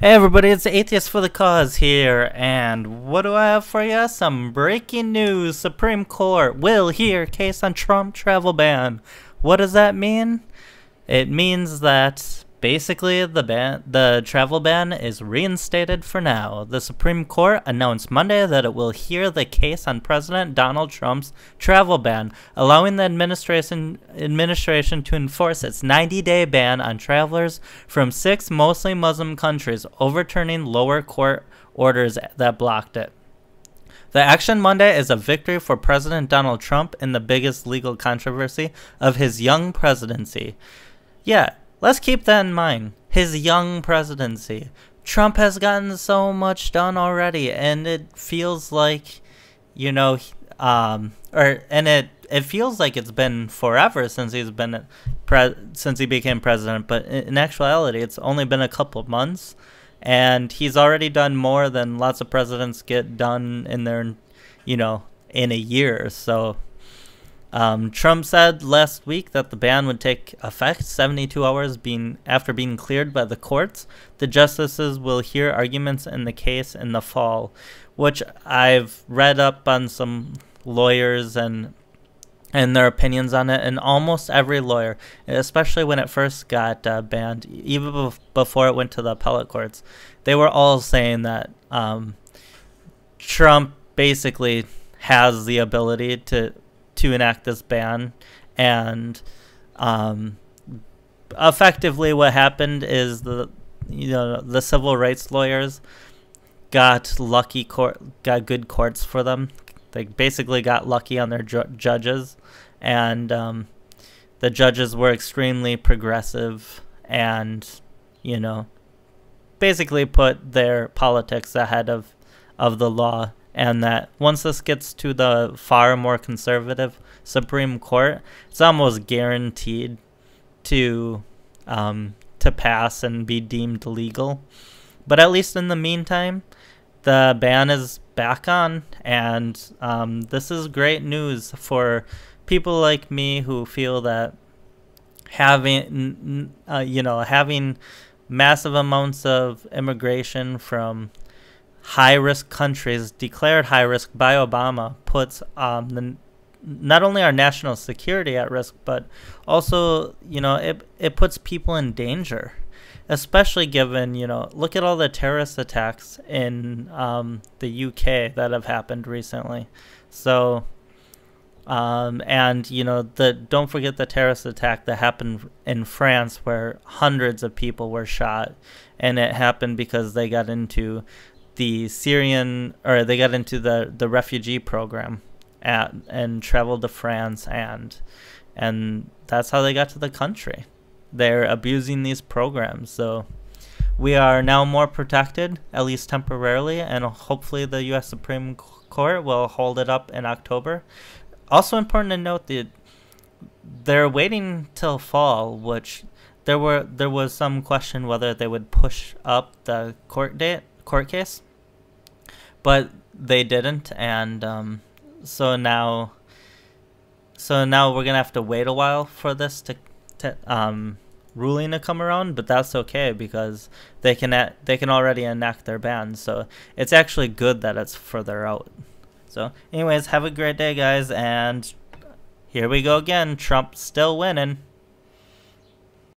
Hey everybody, it's Atheist for the Cause here, and what do I have for you? Some breaking news. Supreme Court will hear case on Trump travel ban. What does that mean? It means that basically the travel ban is reinstated for now. The Supreme Court announced Monday that it will hear the case on President Donald Trump's travel ban, allowing the administration to enforce its 90-day ban on travelers from 6 mostly Muslim countries, overturning lower court orders that blocked it. The action Monday is a victory for President Donald Trump in the biggest legal controversy of his young presidency. Yeah, let's keep that in mind. His young presidency. Trump has gotten so much done already, and it feels like, it feels like it's been forever since he became president. But in actuality, it's only been a couple of months, and he's already done more than lots of presidents get done in in a year. So. Trump said last week that the ban would take effect 72 hours after being cleared by the courts. The justices will hear arguments in the case in the fall, which I've read up on some lawyers and their opinions on it, and almost every lawyer, especially when it first got banned, even before it went to the appellate courts, they were all saying that Trump basically has the ability to enact this ban, and effectively what happened is the civil rights lawyers got good courts for them. They basically got lucky on their judges, and the judges were extremely progressive and basically put their politics ahead of the law. And that once this gets to the far more conservative Supreme Court, it's almost guaranteed to pass and be deemed legal. But at least in the meantime, the ban is back on, and this is great news for people like me who feel that having massive amounts of immigration from high-risk countries, declared high-risk by Obama, puts not only our national security at risk, but also, it puts people in danger, especially given, look at all the terrorist attacks in the UK that have happened recently. So, don't forget the terrorist attack that happened in France where hundreds of people were shot, and it happened because they got into the refugee program and traveled to France, and that's how they got to the country. They're abusing these programs. So we are now more protected, at least temporarily, and hopefully the U.S. Supreme Court will hold it up in October. Also important to note that they're waiting till fall, which there was some question whether they would push up the court case. But they didn't, and so now we're gonna have to wait a while for this ruling to come around. But that's okay, because they can already enact their ban. So it's actually good that it's further out. So, anyways, have a great day, guys, and here we go again. Trump's still winning.